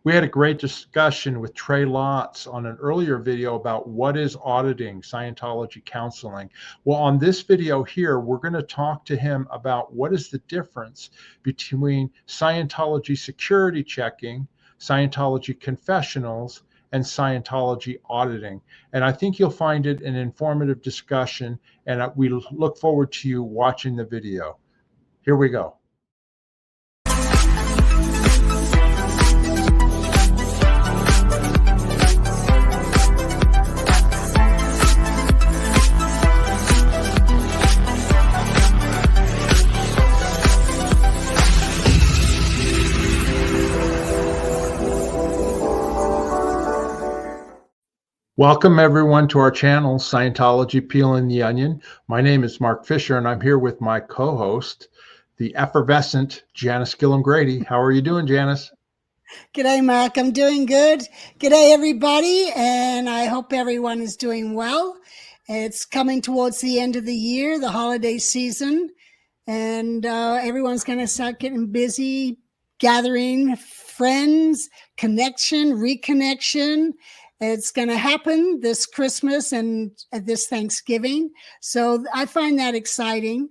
We had a great discussion with Trey Lotz on an earlier video about what is auditing, Scientology counseling. Well, on this video here, we're going to talk to him about what is the difference between Scientology Security Checking, Scientology Confessionals, and Scientology Auditing. And I think you'll find it an informative discussion, and we look forward to you watching the video. Here we go. Welcome everyone to our channel, Scientology Peeling the Onion. My name is Mark Fisher, and I'm here with my co-host, the effervescent Janice Gillum-Grady. How are you doing, Janice? G'day, Mark. I'm doing good. G'day, everybody, and I hope everyone is doing well. It's coming towards the end of the year, the holiday season, and everyone's going to start getting busy, gathering friends, connection, reconnection. It's going to happen this Christmas and this Thanksgiving. So I find that exciting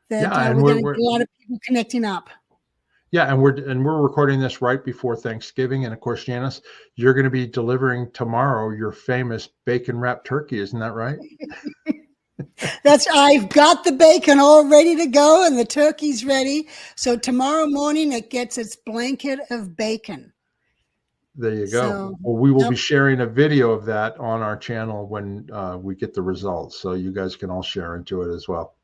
that we're going to get a lot of people connecting up. Yeah, and we're recording this right before Thanksgiving. And of course, Janice, you're going to be delivering tomorrow your famous bacon wrapped turkey. Isn't that right? I've got the bacon all ready to go and the turkey's ready. So tomorrow morning it gets its blanket of bacon. There you go. So, well, we will be sharing a video of that on our channel when we get the results, so you guys can all share into it as well.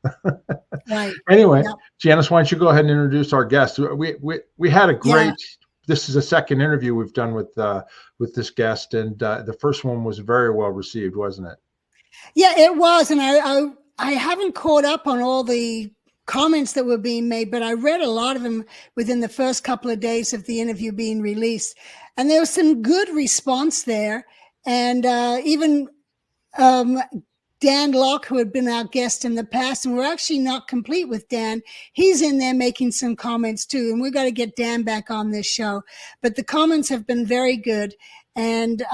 Right. Anyway, Janice, why don't you go ahead and introduce our guest? We had a great. This is a second interview we've done with this guest, and the first one was very well received, wasn't it? Yeah, it was, and I haven't caught up on all the comments that were being made, but I read a lot of them within the first couple of days of the interview being released. And there was some good response there. And even Dan Locke, who had been our guest in the past, and we're actually not complete with Dan, he's in there making some comments too. And we've got to get Dan back on this show. But the comments have been very good. And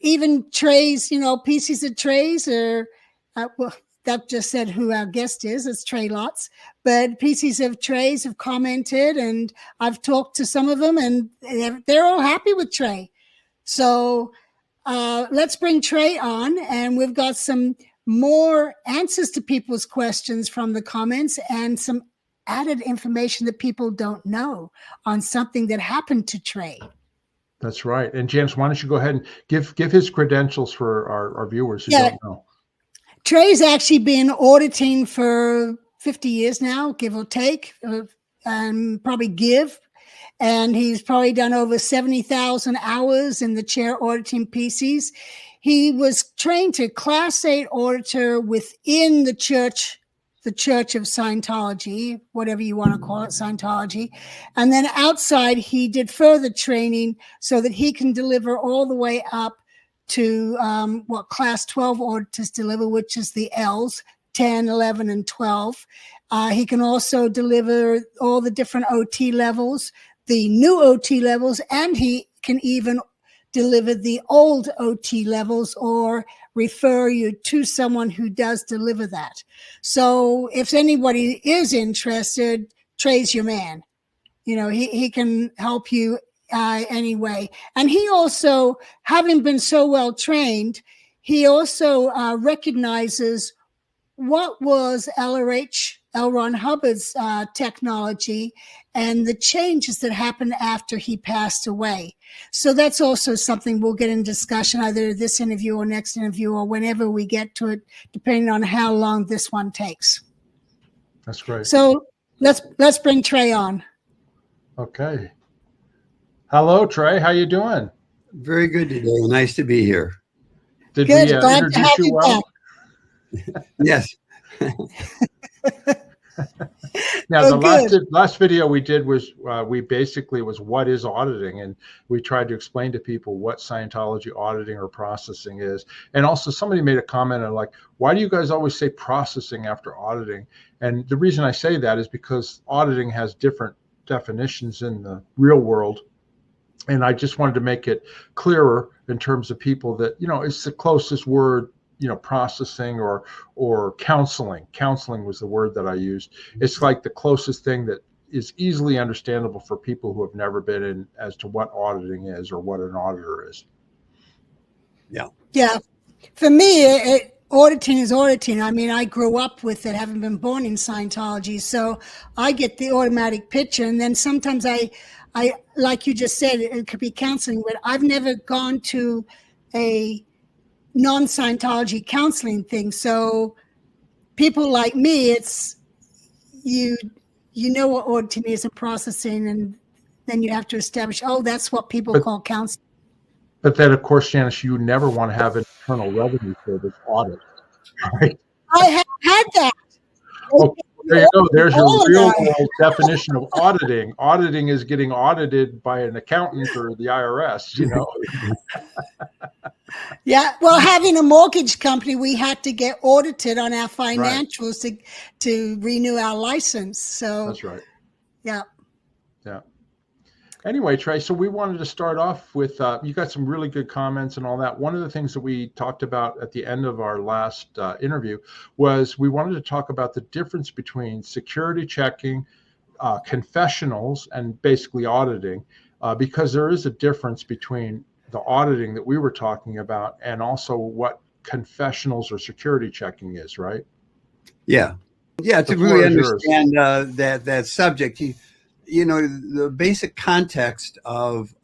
even Trey's, pieces of Trey's are, well, that just said who our guest is. It's Trey Lotz. But pieces of Trey's have commented, and I've talked to some of them, and they're all happy with Trey. So let's bring Trey on, and we've got some more answers to people's questions from the comments and some added information that people don't know on something that happened to Trey. That's right. And James, why don't you go ahead and give his credentials for our viewers who don't know. Trey's actually been auditing for 50 years now, give or take, and probably give. And he's probably done over 70,000 hours in the chair auditing pieces. He was trained to Class 8 auditor within the Church of Scientology, whatever you want to call it, Scientology. And then outside, he did further training so that he can deliver all the way up to what Class 12 auditors deliver, which is the L's, 10, 11, and 12. He can also deliver all the different OT levels, the new OT levels, and he can even deliver the old OT levels or refer you to someone who does deliver that. So if anybody is interested, Trey's your man. He can help you anyway. And he also, having been so well trained, he also recognizes what was LRH, L. Ron Hubbard's technology and the changes that happened after he passed away. So that's also something we'll get in discussion, either this interview or next interview or whenever we get to it, depending on how long this one takes. That's great. So let's bring Trey on. Okay. Hello, Trey. How you doing? Very good today. Nice to be here. Did good. we Glad to have you well? Yes. Now, the last video we did was we basically was what is auditing, and we tried to explain to people what Scientology auditing or processing is. And also somebody made a comment on like, why do you guys always say processing after auditing? And the reason I say that is because auditing has different definitions in the real world And I just wanted to make it clearer in terms of people that, it's the closest word, processing or counseling. Counseling was the word that I used. It's like the closest thing that is easily understandable for people who have never been in as to what auditing is or what an auditor is. Yeah. Yeah. For me, auditing is auditing. I mean, I grew up with it, having been born in Scientology. So I get the automatic picture. And then sometimes I like you just said, it could be counseling, but I've never gone to a non-Scientology counseling thing. So people like me, it's you know what auditing is and processing, and then you have to establish, that's what people call counseling. But then, of course, Janice, you never want to have an Internal Revenue Service audit, right? I have had that. Oh, there you go. There's your real world definition of auditing. Auditing is getting audited by an accountant or the IRS, Yeah. Well, having a mortgage company, we had to get audited on our financials to renew our license. So that's right. Yeah. Yeah. Anyway, Trey, so we wanted to start off with, you got some really good comments and all that. One of the things that we talked about at the end of our last interview was we wanted to talk about the difference between security checking, confessionals, and basically auditing, because there is a difference between the auditing that we were talking about and also what confessionals or security checking is, right? Yeah. Yeah. To really understand that subject, the basic context of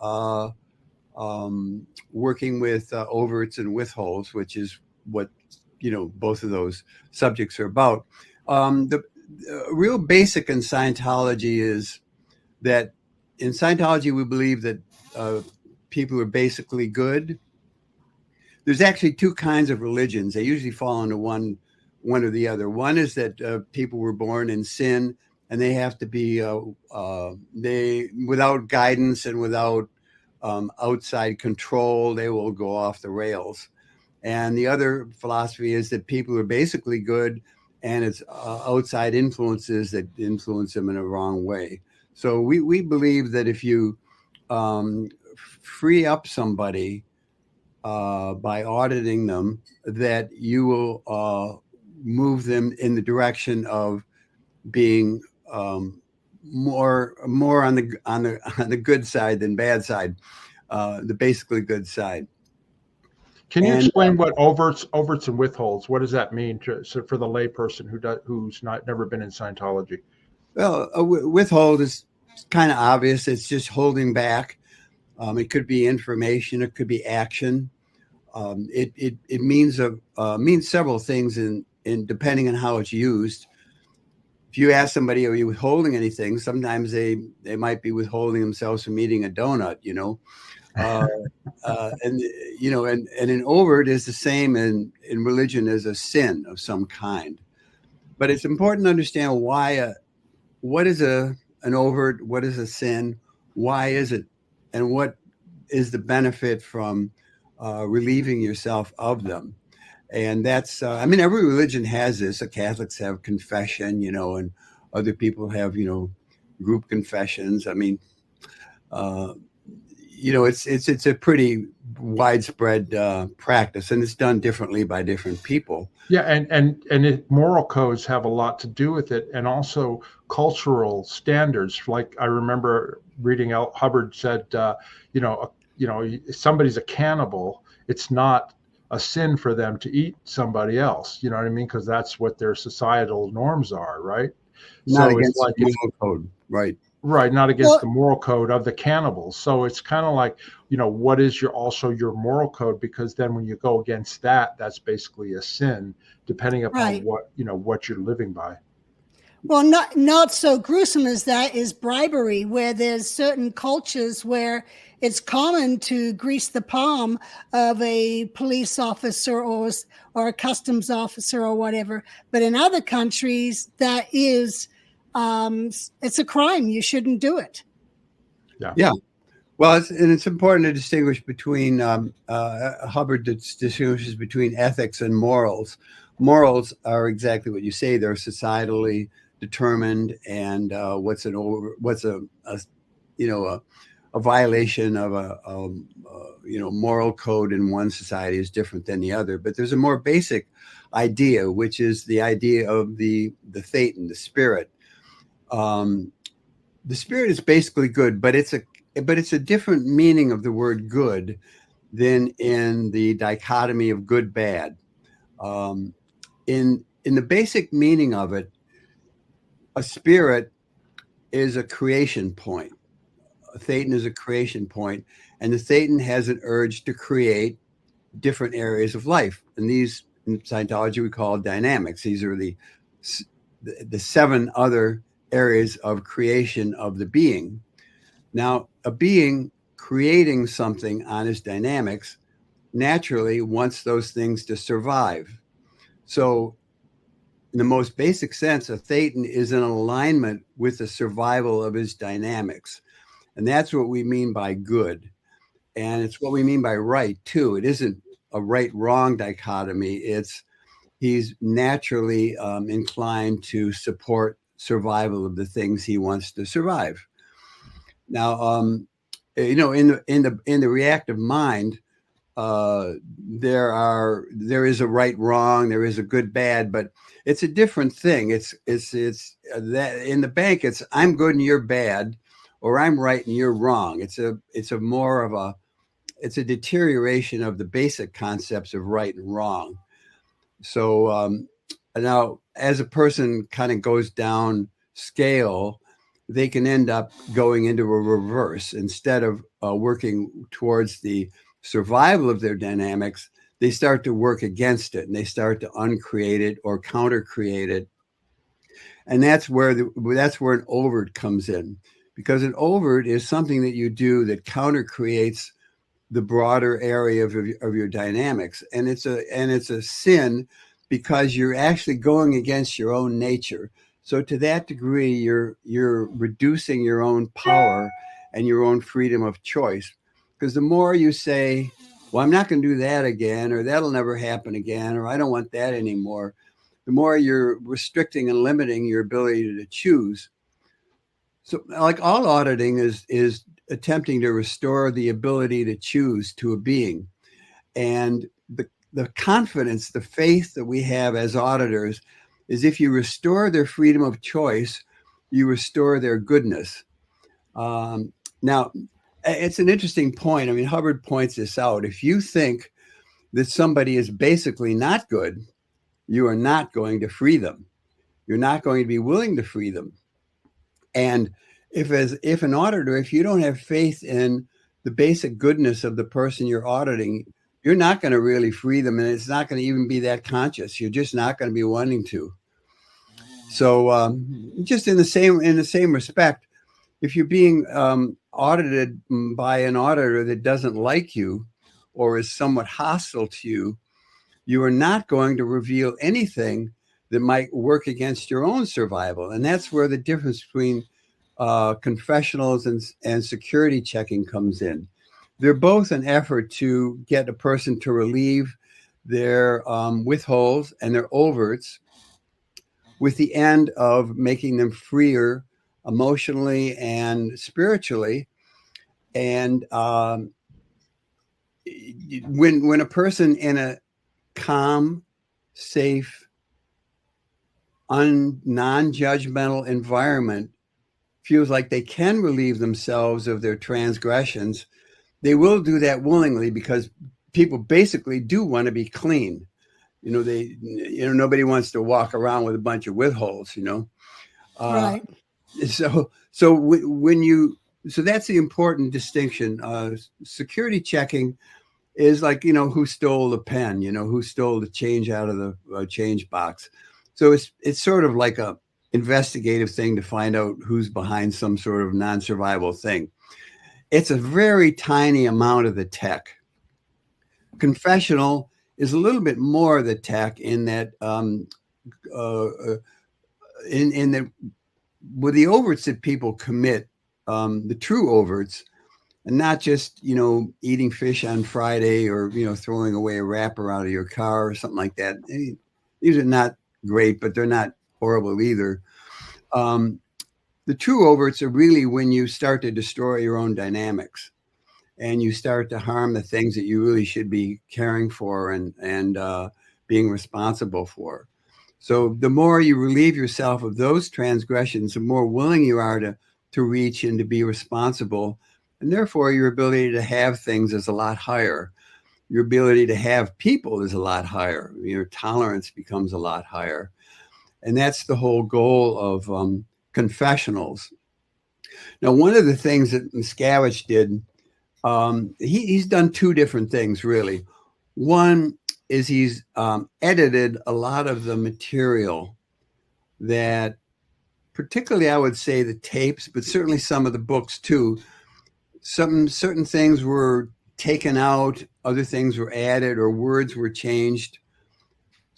working with overts and withholds, which is what, both of those subjects are about. The real basic in Scientology is that in Scientology, we believe that people are basically good. There's actually two kinds of religions. They usually fall into one or the other. One is that people were born in sin, and they have to be without guidance and without outside control, they will go off the rails. And the other philosophy is that people are basically good, and it's outside influences that influence them in a wrong way. So we believe that if you free up somebody by auditing them, that you will move them in the direction of being more on the good side than bad side, the basically good side. Can you explain what overts and withholds? What does that mean for the layperson who's never been in Scientology? Well, a withhold is kind of obvious. It's just holding back. It could be information. It could be action. It means several things in depending on how it's used. If you ask somebody, are you withholding anything? Sometimes they might be withholding themselves from eating a donut, and an overt is the same in religion as a sin of some kind. But it's important to understand what is an overt, what is a sin, why is it, and what is the benefit from relieving yourself of them. And that's, every religion has this. The Catholics have confession, and other people have, group confessions. It's a pretty widespread practice, and it's done differently by different people. Yeah, and moral codes have a lot to do with it, and also cultural standards. Like I remember reading L. Hubbard said, somebody's a cannibal, it's not a sin for them to eat somebody else. You know what I mean? Because that's what their societal norms are, right? Not against the moral code, right? Right, not against the moral code of the cannibals. So it's kind of like, what is your moral code? Because then when you go against that, that's basically a sin, depending upon what you're living by. Well, not so gruesome as that is bribery, where there's certain cultures where it's common to grease the palm of a police officer or a customs officer or whatever. But in other countries, that is, it's a crime. You shouldn't do it. Yeah. Yeah. Well, it's important to distinguish between Hubbard distinguishes between ethics and morals. Morals are exactly what you say. They're societally determined, and what's a a violation of a moral code in one society is different than the other. But there's a more basic idea, which is the idea of the thetan, the spirit. The spirit is basically good, but it's a different meaning of the word good than in the dichotomy of good bad. In the basic meaning of it, a spirit is a creation point. A thetan is a creation point, and the thetan has an urge to create different areas of life. And these, in Scientology, we call dynamics. These are the 7 other areas of creation of the being. Now, a being creating something on his dynamics naturally wants those things to survive. So, in the most basic sense, a thetan is in alignment with the survival of his dynamics. And that's what we mean by good. And it's what we mean by right, too. It isn't a right-wrong dichotomy. He's naturally inclined to support survival of the things he wants to survive. Now, in the reactive mind, there is a right, wrong, there is a good, bad, but it's a different thing. It's that in the bank, it's I'm good and you're bad, or I'm right and you're wrong. It's a deterioration of the basic concepts of right and wrong. So now, as a person kind of goes down scale, they can end up going into a reverse. Instead of working towards the survival of their dynamics, they start to work against it, and they start to uncreate it or counter create it. And that's where an overt comes in, because an overt is something that you do that counter creates the broader area of your dynamics. And it's a sin, because you're actually going against your own nature. So to that degree, you're reducing your own power and your own freedom of choice. Because the more you say, well, I'm not going to do that again, or that'll never happen again, or I don't want that anymore, the more you're restricting and limiting your ability to choose. So like all auditing is attempting to restore the ability to choose to a being. And the confidence, the faith that we have as auditors is if you restore their freedom of choice, you restore their goodness. Now, it's an interesting point. I mean, Hubbard points this out. If you think that somebody is basically not good, you are not going to free them. You're not going to be willing to free them. And if an auditor, if you don't have faith in the basic goodness of the person you're auditing, you're not going to really free them, and it's not going to even be that conscious. You're just not going to be wanting to. So, just in the same respect, if you're being audited by an auditor that doesn't like you or is somewhat hostile to you, you are not going to reveal anything that might work against your own survival. And that's where the difference between confessionals and security checking comes in. They're both an effort to get a person to relieve their withholds and their overts, with the end of making them freer emotionally and spiritually. And when a person in a calm, safe, non-judgmental environment feels like they can relieve themselves of their transgressions, they will do that willingly, because people basically do want to be clean. Nobody wants to walk around with a bunch of withholds, Right. So that's the important distinction. Security checking is like, who stole the pen, who stole the change out of the change box. So it's sort of like a investigative thing to find out who's behind some sort of non-survival thing. It's a very tiny amount of the tech. Confessional is a little bit more of the tech, in that with the overts that people commit, the true overts, and not just eating fish on Friday, or throwing away a wrapper out of your car or something like that. These are not great, but they're not horrible either. The true overts are really when you start to destroy your own dynamics and you start to harm the things that you really should be caring for and being responsible for. So the more you relieve yourself of those transgressions, the more willing you are to reach and to be responsible. And therefore, your ability to have things is a lot higher. Your ability to have people is a lot higher. Your tolerance becomes a lot higher. And that's the whole goal of confessionals. Now, one of the things that Miscavige did, he's done two different things, really. One is he's edited a lot of the material that, particularly I would say the tapes, but certainly some of the books too. Certain things were taken out, other things were added, or words were changed.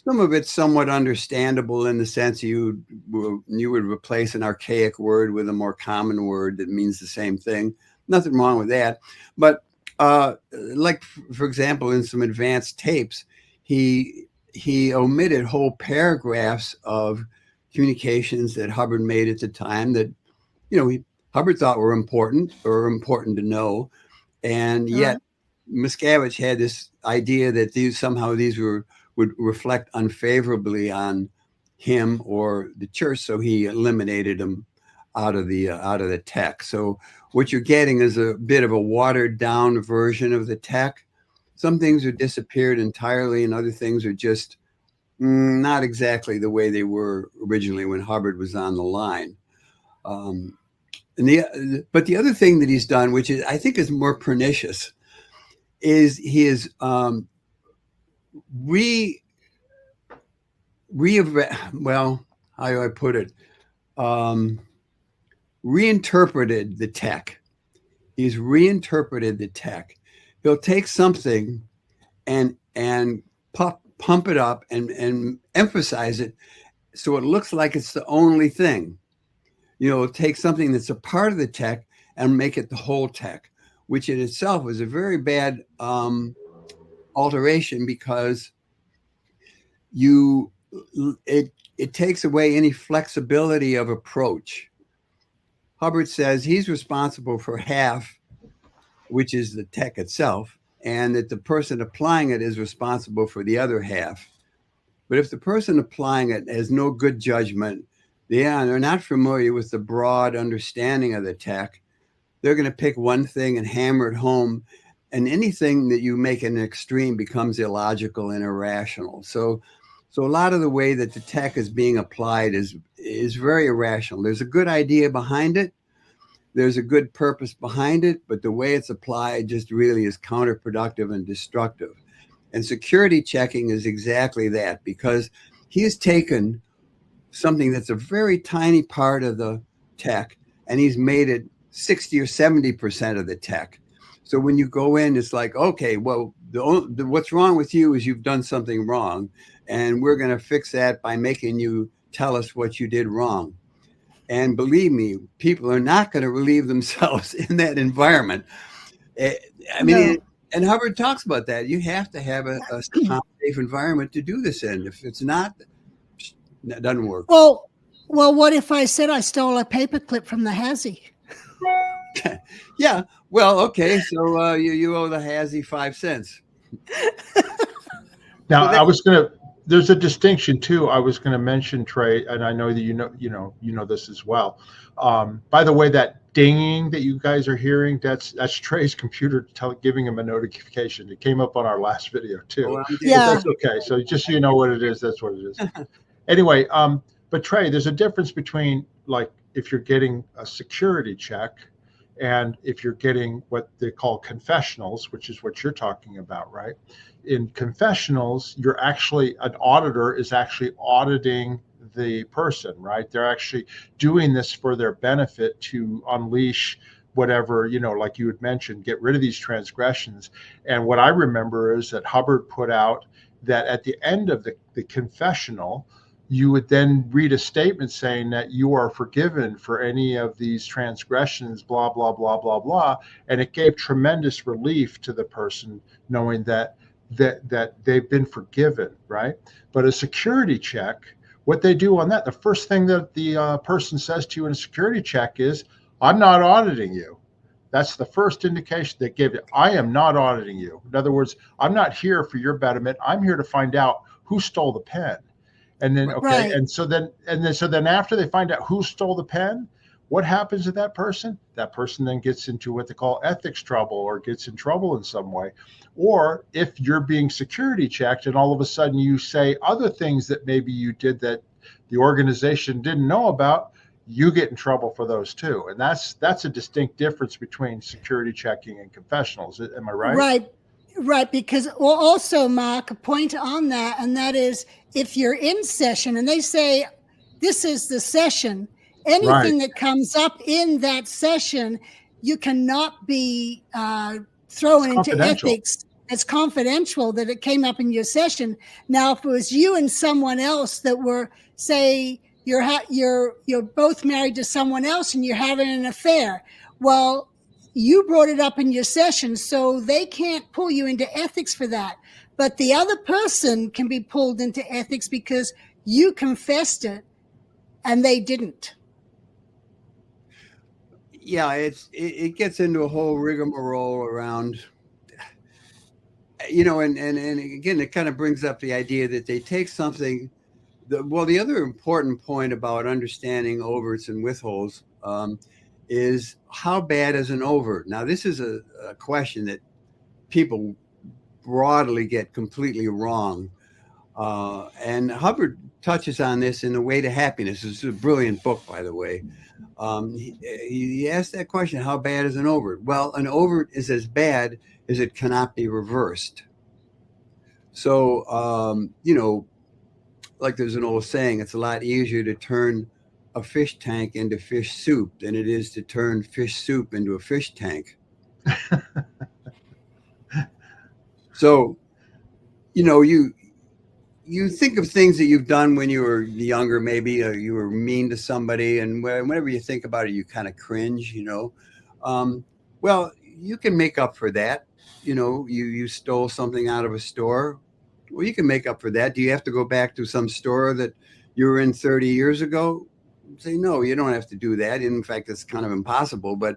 Some of it's somewhat understandable in the sense you would replace an archaic word with a more common word that means the same thing. Nothing wrong with that. But like, for example, in some advanced tapes, he omitted whole paragraphs of communications that Hubbard made at the time that, Hubbard thought were important to know. And yet Miscavige had this idea that these would reflect unfavorably on him or the church, so he eliminated them out of the text. So what you're getting is a bit of a watered down version of the text. Some things are disappeared entirely, and other things are just not exactly the way they were originally when Hubbard was on the line. But the other thing that he's done, which I think is more pernicious, is he is how do I put it? Reinterpreted the text. He's reinterpreted the text. He'll take something and pump it up and emphasize it so it looks like it's the only thing. Take something that's a part of the text and make it the whole text, which in itself is a very bad alteration, because it takes away any flexibility of approach. Hubbard says he's responsible for half, which is the text itself, and that the person applying it is responsible for the other half. But if the person applying it has no good judgment, they're not familiar with the broad understanding of the text, they're going to pick one thing and hammer it home, and anything that you make an extreme becomes illogical and irrational. So a lot of the way that the text is being applied is very irrational. There's a good idea behind it. There's a good purpose behind it, but the way it's applied just really is counterproductive and destructive. And security checking is exactly that, because he has taken something that's a very tiny part of the text and he's made it 60 or 70% of the text. So when you go in, it's like, okay, well, what's wrong with you is you've done something wrong, and we're going to fix that by making you tell us what you did wrong. And believe me, people are not going to relieve themselves in that environment. And Hubbard talks about that. You have to have a safe environment to do this in. If it's not, it doesn't work. Well, what if I said I stole a paperclip from the Hazzy? Yeah. Well, okay. So you owe the Hazzy 5 cents. Now, there's a distinction too. I was going to mention, Trey, and I know that you know this as well. By the way, that dinging that you guys are hearing, that's Trey's computer giving him a notification. It came up on our last video too. Oh, yeah. That's okay. So just so you know what it is, that's what it is. Anyway, but Trey, there's a difference between, like, if you're getting a security check and if you're getting what they call confessionals, which is what you're talking about, right? In confessionals, an auditor is actually auditing the person, right? They're actually doing this for their benefit to unleash whatever, like you had mentioned, get rid of these transgressions. And what I remember is that Hubbard put out that at the end of the confessional, you would then read a statement saying that you are forgiven for any of these transgressions, blah, blah, blah, blah, blah. And it gave tremendous relief to the person knowing that they've been forgiven, right? But a security check, what they do on that, the first thing that the person says to you in a security check is, I'm not auditing you. That's the first indication they give you. I am not auditing you. In other words, I'm not here for your betterment. I'm here to find out who stole the pen. And then, okay. Right. And so then after they find out who stole the pen, what happens to that person? That person then gets into what they call ethics trouble, or gets in trouble in some way. Or if you're being security checked and all of a sudden you say other things that maybe you did that the organization didn't know about, you get in trouble for those too. And that's a distinct difference between security checking and confessionals. Am I right? Right. Because, well, also, Mark, a point on that, and that is, if you're in session and they say, this is the session, anything that comes up in that session, you cannot be thrown into ethics. It's confidential that it came up in your session. Now, if it was you and someone else that were, say, you're both married to someone else and you're having an affair, well, you brought it up in your session, so they can't pull you into ethics for that. But the other person can be pulled into ethics because you confessed it and they didn't. Yeah, it gets into a whole rigmarole around, and again, it kind of brings up the idea that they take something. The other important point about understanding overts and withholds is how bad is an overt? Now, this is a question that people broadly get completely wrong. And Hubbard touches on this in The Way to Happiness. This is a brilliant book, by the way. He asked that question, how bad is an overt? Well, an overt is as bad as it cannot be reversed. So, like there's an old saying, it's a lot easier to turn a fish tank into fish soup than it is to turn fish soup into a fish tank. So, you think of things that you've done when you were younger, maybe, or you were mean to somebody, and whenever you think about it, you kind of cringe, well, you can make up for that. You stole something out of a store. Well, you can make up for that. Do you have to go back to some store that you were in 30 years ago? Say, no, you don't have to do that. In fact, it's kind of impossible, but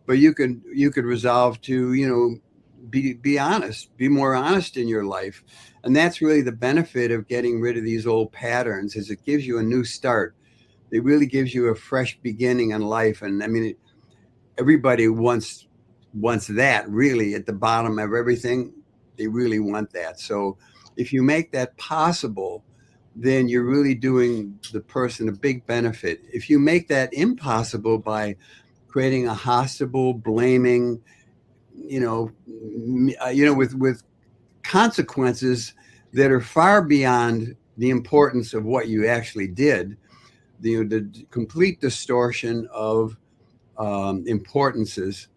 you could resolve to, be honest, be more honest in your life. And that's really the benefit of getting rid of these old patterns, is it gives you a new start. It really gives you a fresh beginning in life. And I mean, everybody wants that, really, at the bottom of everything. They really want that. So if you make that possible, then you're really doing the person a big benefit. If you make that impossible by creating a hostile, blaming, with consequences that are far beyond the importance of what you actually did, the complete distortion of importances,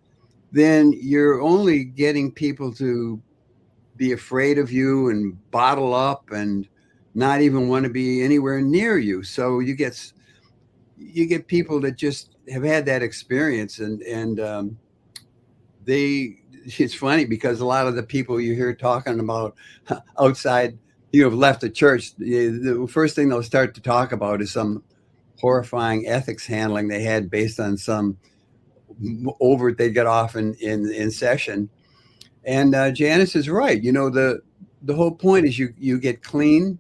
then you're only getting people to be afraid of you and bottle up and not even want to be anywhere near you. So you get people that just have had that experience, and it's funny because a lot of the people you hear talking about outside, have left the church, the first thing they'll start to talk about is some horrifying ethics handling they had based on some overt they got off in session. And Janice is right. The whole point is you get clean.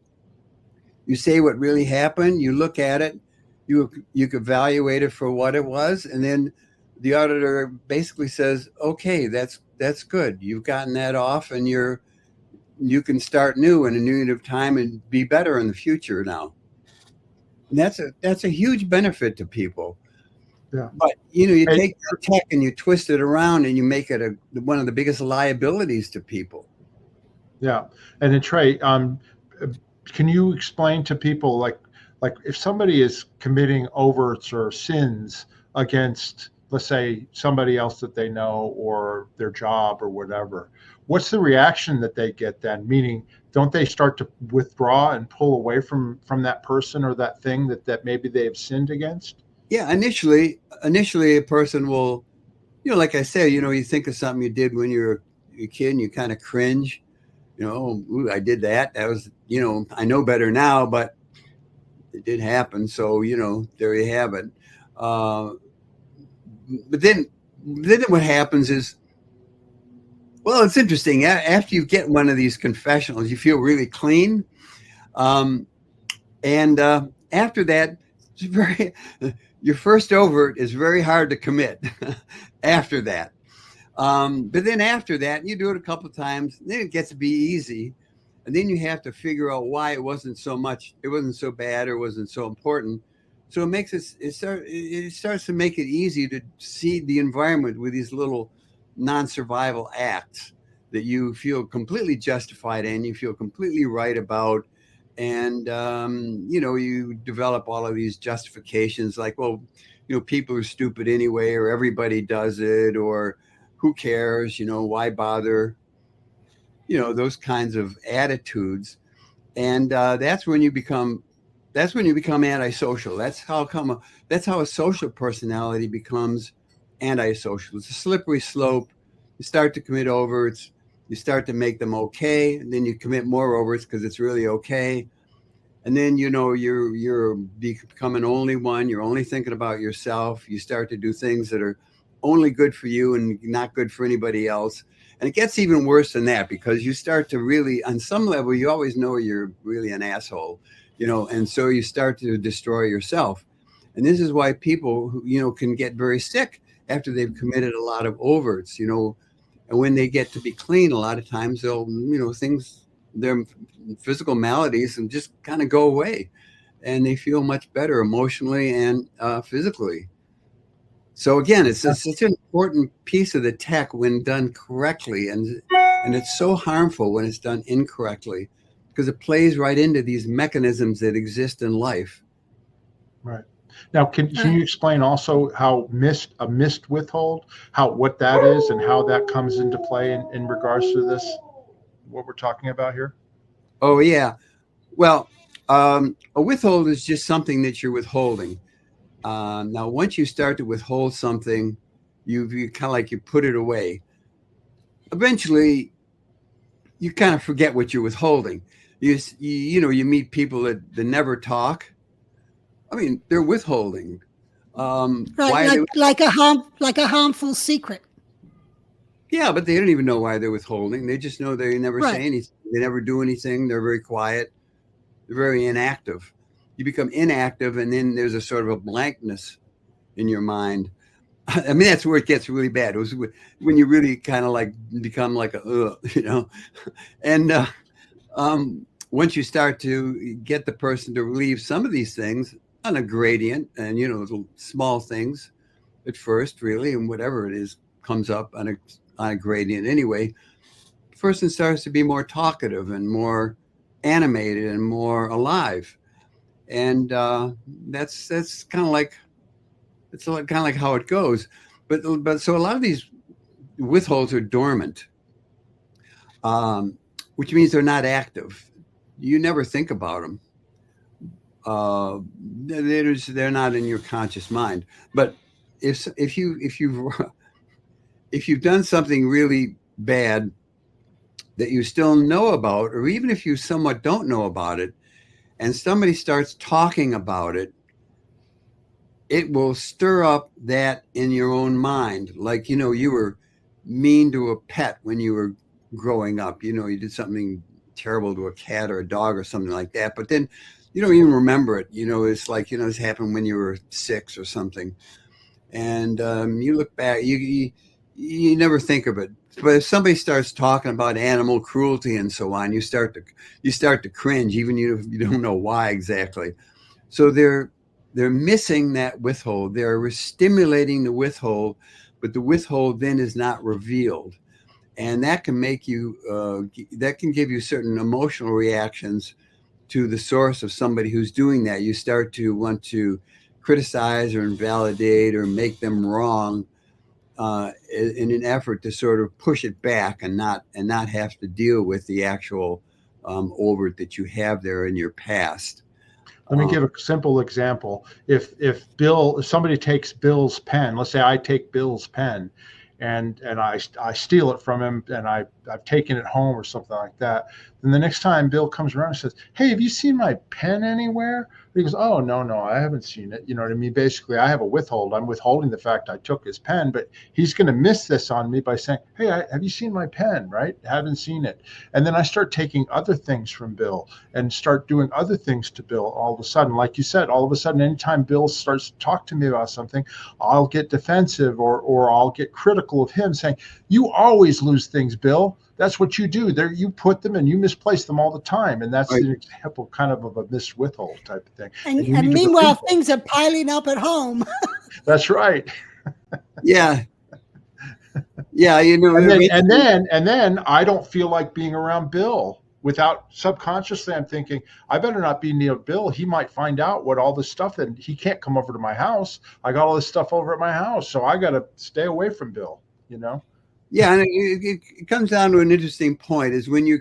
You say what really happened. You look at it. You evaluate it for what it was, and then the auditor basically says, "Okay, that's good. You've gotten that off, and you can start new in a new unit of time and be better in the future now." And that's a huge benefit to people. Yeah. But you take your tech and you twist it around and you make it one of the biggest liabilities to people. Yeah. And then Trey, can you explain to people, like if somebody is committing overts or sins against, let's say, somebody else that they know or their job or whatever, what's the reaction that they get then? Meaning, don't they start to withdraw and pull away from that person or that thing that maybe they have sinned against? Yeah, initially a person will, like I said, you think of something you did when you were a kid and you kind of cringe, ooh, I did that. That was, I know better now, but it did happen. So, you know, there you have it. But then what happens is, well, it's interesting. After you get one of these confessionals, you feel really clean. And after that, it's very, your first overt is very hard to commit after that. But then after that, you do it a couple of times, then it gets to be easy. And then you have to figure out why it wasn't so bad, or wasn't so important. So it starts to make it easy to see the environment with these little non-survival acts that you feel completely justified in, you feel completely right about. And, you know, you develop all of these justifications like, well, you know, people are stupid anyway, or everybody does it, or who cares, you know, why bother? You know, those kinds of attitudes. And that's when you become antisocial. That's how a social personality becomes antisocial. It's a slippery slope. You start to commit overts, you start to make them okay, and then you commit more overts because it's really okay. And then, you know, you're becoming only one. You're only thinking about yourself. You start to do things that are only good for you and not good for anybody else. And it gets even worse than that, because you start to really, on some level, you always know you're really an asshole, you know, and so you start to destroy yourself. And this is why people who, you know, can get very sick after they've committed a lot of overts, you know, and when they get to be clean, a lot of times they'll, you know, their physical maladies and just kind of go away, and they feel much better emotionally and physically. So again, it's such an important piece of the tech when done correctly, and it's so harmful when it's done incorrectly, because it plays right into these mechanisms that exist in life. Right. Now, can you explain also how a missed withhold, what that is, and how that comes into play in regards to this, what we're talking about here? Oh yeah, well, a withhold is just something that you're withholding. Now, once you start to withhold something, you kind of like you put it away. Eventually, you kind of forget what you're withholding. You know, you meet people that never talk. I mean, they're withholding. Right, like a harmful secret. Yeah, but they don't even know why they're withholding. They just know they never Right. say anything. They never do anything. They're very quiet. They're very inactive. You become inactive, and then there's a sort of a blankness in your mind. I mean, that's where it gets really bad. It was when you really kind of like become like you know. And once you start to get the person to relieve some of these things on a gradient, and, you know, little small things at first, really, and whatever it is comes up on a gradient anyway, the person starts to be more talkative and more animated and more alive. And that's kind of like how it goes. But so a lot of these withholds are dormant, which means they're not active. You never think about them. They're not in your conscious mind. But if you've done something really bad that you still know about, or even if you somewhat don't know about it, and somebody starts talking about it, it will stir up that in your own mind. Like, you know, you were mean to a pet when you were growing up. You know, you did something terrible to a cat or a dog or something like that, but then you don't even remember it. You know, it's like, you know, this happened when you were 6 or something. And you look back, you never think of it. But if somebody starts talking about animal cruelty and so on, you start to cringe, even you don't know why exactly. So they're missing that withhold. They're stimulating the withhold, but the withhold then is not revealed, and that can make you that can give you certain emotional reactions to the source of somebody who's doing that. You start to want to criticize or invalidate or make them wrong in an effort to sort of push it back and not have to deal with the actual overt that you have there in your past. Let me give a simple example. If somebody takes Bill's pen, let's say I take Bill's pen, and I steal it from him, and I've taken it home or something like that, then the next time Bill comes around and says, "Hey, have you seen my pen anywhere?" He goes, oh, no, I haven't seen it. You know what I mean? Basically, I have a withhold. I'm withholding the fact I took his pen, but he's going to miss this on me by saying, hey, have you seen my pen? Right? Haven't seen it. And then I start taking other things from Bill and start doing other things to Bill all of a sudden. Like you said, all of a sudden, anytime Bill starts to talk to me about something, I'll get defensive or I'll get critical of him saying, you always lose things, Bill. That's what you do. There, you put them and you misplace them all the time, and that's an example, kind of a mis-withhold type of thing. And meanwhile, things are piling up at home. That's right. Yeah, yeah. You know, and then I don't feel like being around Bill. Without subconsciously, I'm thinking I better not be near Bill. He might find out what all this stuff, and he can't come over to my house. I got all this stuff over at my house, so I got to stay away from Bill. You know. Yeah, and it comes down to an interesting point: is when you're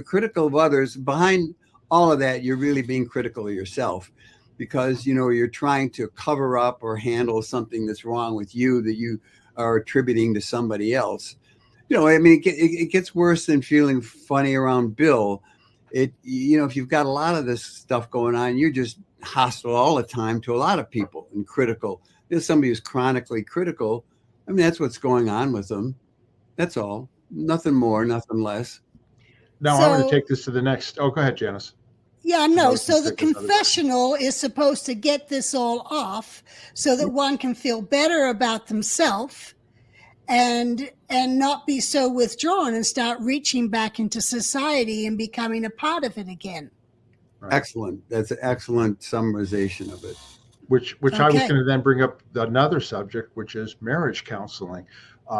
critical of others, behind all of that, you're really being critical of yourself, because you're trying to cover up or handle something that's wrong with you that you are attributing to somebody else. I mean, it gets worse than feeling funny around Bill. If you've got a lot of this stuff going on, you're just hostile all the time to a lot of people and critical. There's somebody who's chronically critical. I mean, that's what's going on with them. That's all. Nothing more, nothing less. Now I'm going to take this to the next. Oh, go ahead, Janice. Yeah, no. So the confessional is supposed to get this all off so that one can feel better about themselves and not be so withdrawn and start reaching back into society and becoming a part of it again. Right. Excellent. That's an excellent summarization of it. Which I was going to then bring up another subject, which is marriage counseling.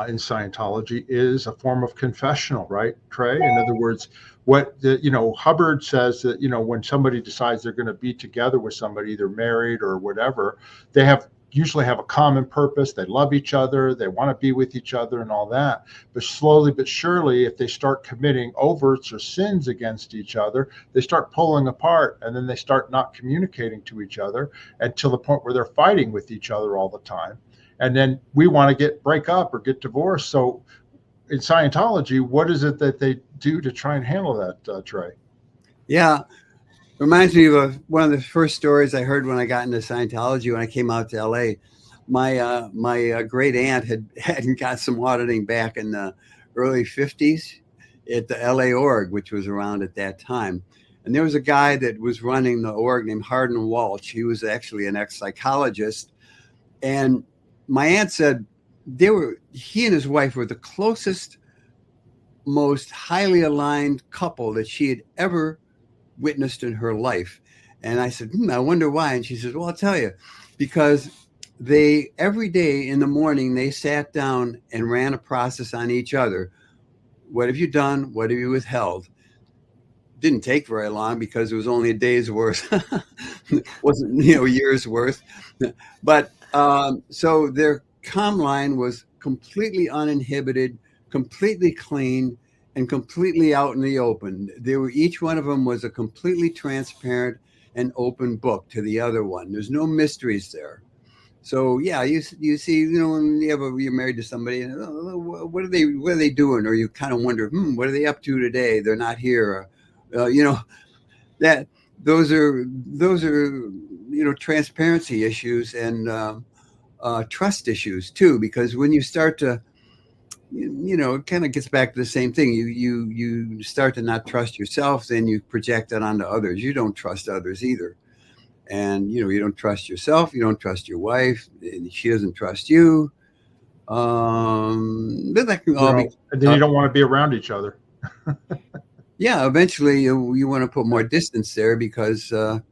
In Scientology is a form of confessional, right, Trey? In other words, Hubbard says that, when somebody decides they're going to be together with somebody, either married or whatever, they usually have a common purpose. They love each other. They want to be with each other and all that. But slowly but surely, if they start committing overts or sins against each other, they start pulling apart, and then they start not communicating to each other until the point where they're fighting with each other all the time. And then we want to break up or get divorced. So in Scientology, what is it that they do to try and handle that, Trey? Yeah. Reminds me of one of the first stories I heard when I got into Scientology, when I came out to LA. My great aunt had got some auditing back in the early 50s at the LA org, which was around at that time. And there was a guy that was running the org named Hardin Walsh. He was actually an ex-psychologist. And my aunt said he and his wife were the closest, most highly aligned couple that she had ever witnessed in her life. And I said, I wonder why. And she says, well, I'll tell you, because every day in the morning, they sat down and ran a process on each other. What have you done? What have you withheld? Didn't take very long because it was only a day's worth. It wasn't, years worth. But so their comm line was completely uninhibited, completely clean, and completely out in the open. Each one of them was a completely transparent and open book to the other one. There's no mysteries there. So yeah, you see, when you're married to somebody, and what are they doing? Or you kind of wonder, what are they up to today? They're not here. That those are transparency issues and trust issues too, because when you start to, it kind of gets back to the same thing. You start to not trust yourself, then you project that onto others. You don't trust others either. And, you don't trust yourself. You don't trust your wife. And she doesn't trust you. But that can all be. And then you don't want to be around each other. Yeah, eventually you want to put more distance there because, there's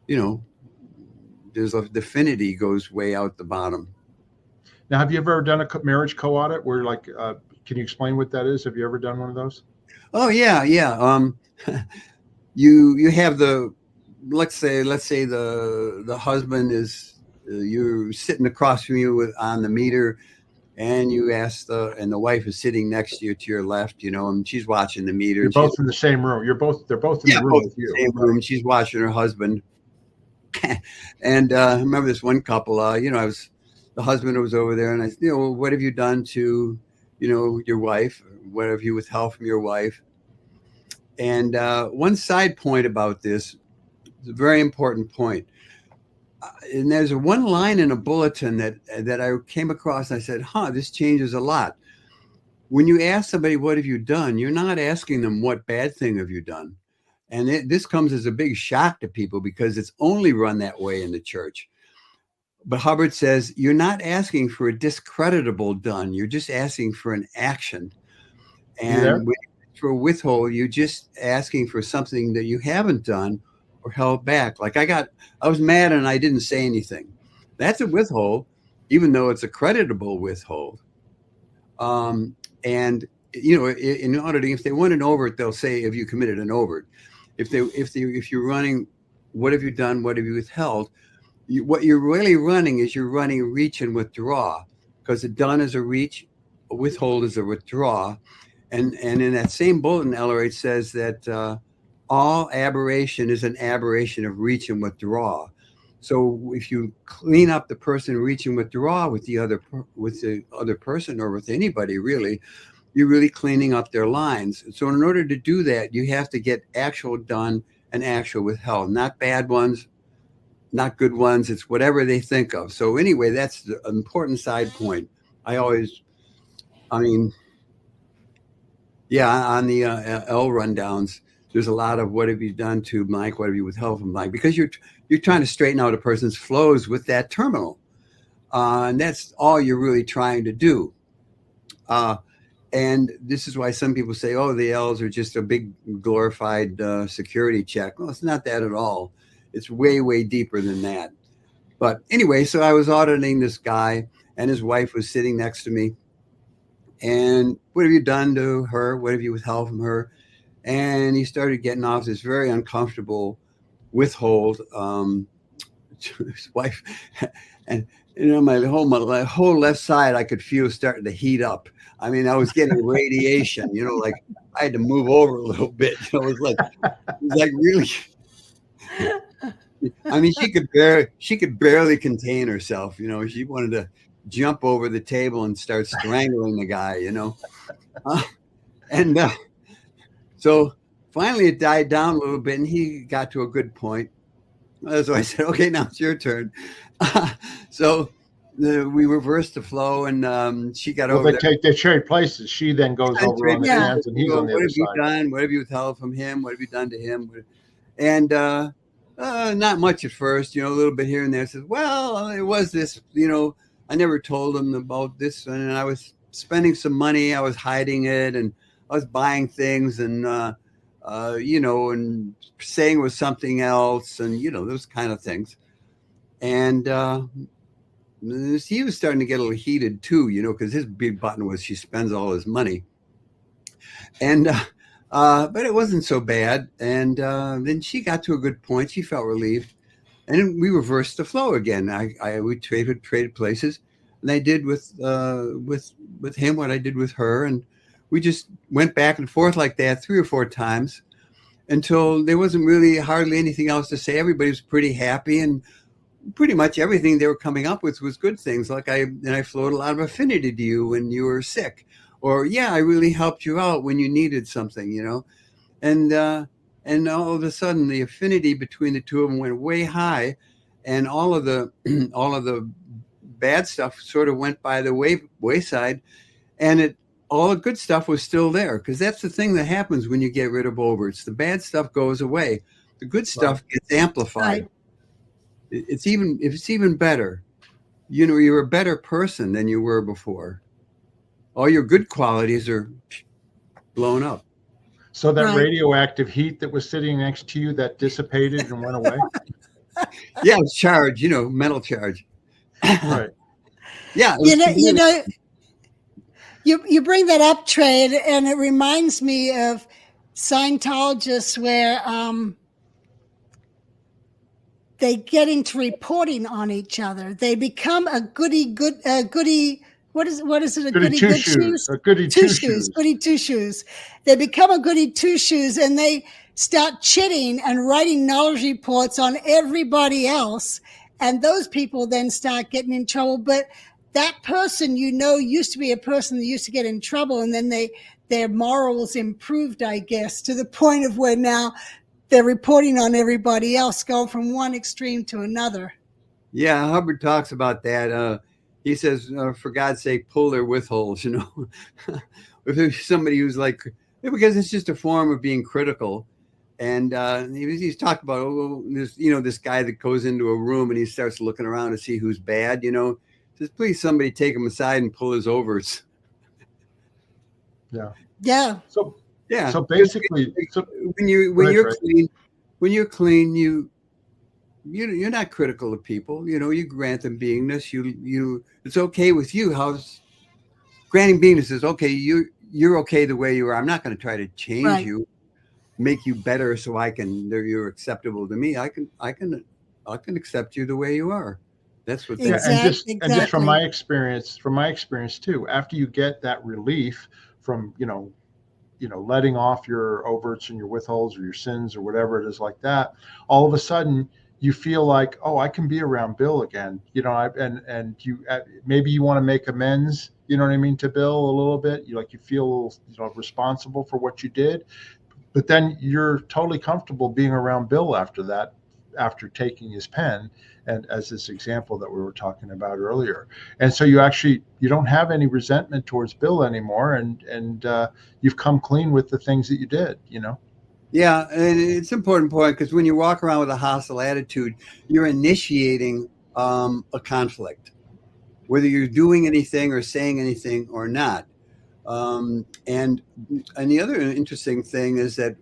the affinity goes way out the bottom. Now, have you ever done a marriage co-audit where, can you explain what that is? Have you ever done one of those? Oh, yeah. You have let's say the husband is, you're sitting across from you on the meter, and you ask and the wife is sitting next to you to your left, and she's watching the meter. You're both in the same room. They're both in the room with you. Same room. She's watching her husband. And I remember this one couple, the husband was over there, and I said, what have you done to, your wife? What have you withheld from your wife? And one side point about this, It's a very important point. And there's one line in a bulletin that I came across, and I said, this changes a lot. When you ask somebody, what have you done? You're not asking them, what bad thing have you done? And this comes as a big shock to people because it's only run that way in the church. But Hubbard says, you're not asking for a discreditable done. You're just asking for an action. And for a withhold, you're just asking for something that you haven't done or held back. Like I was mad and I didn't say anything. That's a withhold, even though it's a creditable withhold. And in auditing, if they want an overt, they'll say, "Have you committed an overt?" If you're running, "What have you done? What have you withheld?" What you're really running is you're running reach and withdraw, because a done is a reach, a withhold is a withdraw, and in that same bulletin, LRH says that all aberration is an aberration of reach and withdraw. So if you clean up the person reach and withdraw with the other person or with anybody, really, you're really cleaning up their lines. So in order to do that, you have to get actual done and actual withheld, not bad ones, not good ones. It's whatever they think of. So anyway, that's the important side point. On the L rundowns, there's a lot of what have you done to Mike, what have you withheld from Mike, because you're trying to straighten out a person's flows with that terminal. And that's all you're really trying to do. And this is why some people say, oh, the L's are just a big glorified security check. Well, it's not that at all. It's way, way deeper than that. But anyway, so I was auditing this guy and his wife was sitting next to me. And what have you done to her? What have you withheld from her? And he started getting off this very uncomfortable withhold. His wife, and my whole left side I could feel starting to heat up. I mean, I was getting radiation. Like I had to move over a little bit. It was like really. I mean, she could barely contain herself. She wanted to jump over the table and start strangling the guy. So finally it died down a little bit, and he got to a good point. So I said, okay, now it's your turn. So we reversed the flow, and she got over there. They trade places. She then goes over on the hands, and he's on the other side. What have you done? What have you withheld from him? What have you done to him? And not much at first, a little bit here and there. Says, well, it was this, I never told him about this, and I was spending some money. I was hiding it, and I was buying things, and and saying it was something else, and those kind of things. And he was starting to get a little heated too, because his big button was she spends all his money. And but it wasn't so bad. And then she got to a good point. She felt relieved, and then we reversed the flow again. We traded places, and I did with him what I did with her, and we just went back and forth like that 3 or 4 times until there wasn't really hardly anything else to say. Everybody was pretty happy, and pretty much everything they were coming up with was good things. Like I flowed a lot of affinity to you when you were sick, or I really helped you out when you needed something, and all of a sudden the affinity between the two of them went way high, and all of the bad stuff sort of went by the wayside, and all the good stuff was still there, because that's the thing that happens when you get rid of overts. The bad stuff goes away. The good stuff gets amplified. Right. It's even better. You're a better person than you were before. All your good qualities are blown up. So that radioactive heat that was sitting next to you, that dissipated and went away? Yeah, it's charge, mental charge. Right. Yeah. You bring that up, Trey, and it reminds me of Scientologists where they get into reporting on each other. They become a goody. What is it? A goody two shoes. A goody two shoes. Goody two shoes. They become a goody two shoes, and they start chitting and writing knowledge reports on everybody else. And those people then start getting in trouble. But that person, used to be a person that used to get in trouble, and then their morals improved, I guess, to the point of where now they're reporting on everybody else, going from one extreme to another. Yeah, Hubbard talks about that. He says, for God's sake, pull their withholds, If there's somebody who's like, because it's just a form of being critical. And he's talked about, this guy that goes into a room and he starts looking around to see who's bad, says, please, somebody take him aside and pull his overts. Yeah. Yeah. So, yeah. So basically, when you're clean, you're not critical of people. You grant them beingness. It's okay with you. How's granting beingness is okay. You're okay the way you are. I'm not going to try to change you, make you better so you're acceptable to me. I can accept you the way you are. That's what. Exactly. And just from my experience too, after you get that relief from letting off your overts and your withholds or your sins or whatever it is like that, all of a sudden you feel like, oh, I can be around Bill again. And you maybe you want to make amends. You know what I mean, to Bill a little bit. You feel responsible for what you did, but then you're totally comfortable being around Bill after that, after taking his pen, and as this example that we were talking about earlier. And so you don't have any resentment towards Bill anymore, and you've come clean with the things that you did. Yeah, and it's an important point, because when you walk around with a hostile attitude, you're initiating a conflict, whether you're doing anything or saying anything or not. And the other interesting thing is that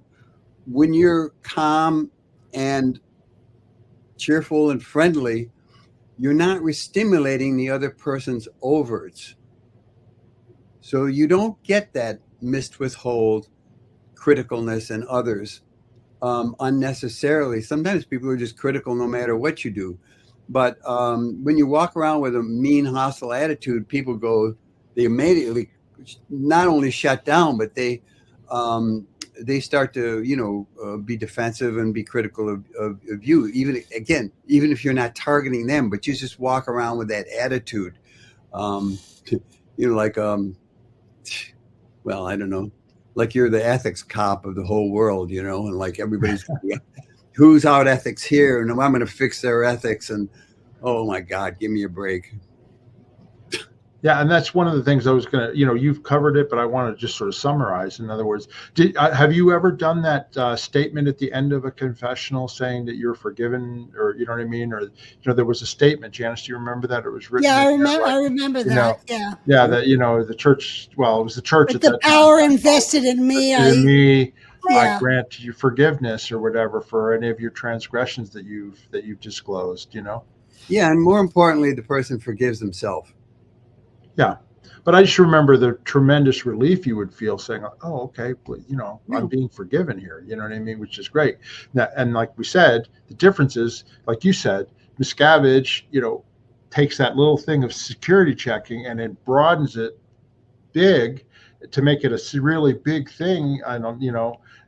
when you're calm and cheerful and friendly, you're not re-stimulating the other person's overts. So you don't get that mis-withhold, criticalness in others unnecessarily. Sometimes people are just critical no matter what you do. But when you walk around with a mean, hostile attitude, people they immediately not only shut down, but they start to, be defensive and be critical of you. Even if you're not targeting them, but you just walk around with that attitude, well, I don't know, like you're the ethics cop of the whole world, and like everybody's who's out ethics here, and I'm going to fix their ethics, and oh my God, give me a break. Yeah, and that's one of the things I was going to, you've covered it, but I want to just sort of summarize. In other words, have you ever done that statement at the end of a confessional saying that you're forgiven, or you know what I mean? Or, there was a statement, Janice, do you remember that? It was written. Yeah, I remember that. Yeah. Yeah, that, the church, it was the church. But the power invested in me. I grant you forgiveness or whatever for any of your transgressions that you've disclosed, Yeah, and more importantly, the person forgives himself. Yeah. But I just remember the tremendous relief you would feel saying, oh, okay, well, I'm being forgiven here. You know what I mean? Which is great. Now, and like we said, the difference is, like you said, Miscavige, takes that little thing of security checking and it broadens it big to make it a really big thing.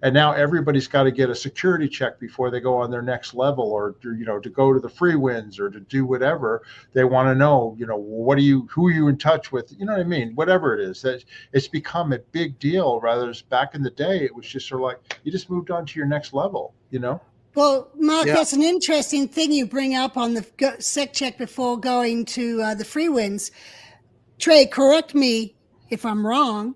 And now everybody's got to get a security check before they go on their next level, or to go to the free wins or to do whatever they want to know. Who are you in touch with? You know what I mean? Whatever it is, that it's become a big deal. Rather, back in the day, it was just sort of like you just moved on to your next level. Well, Mark, that's an interesting thing you bring up on the sec check before going to the free wins. Trey, correct me if I'm wrong,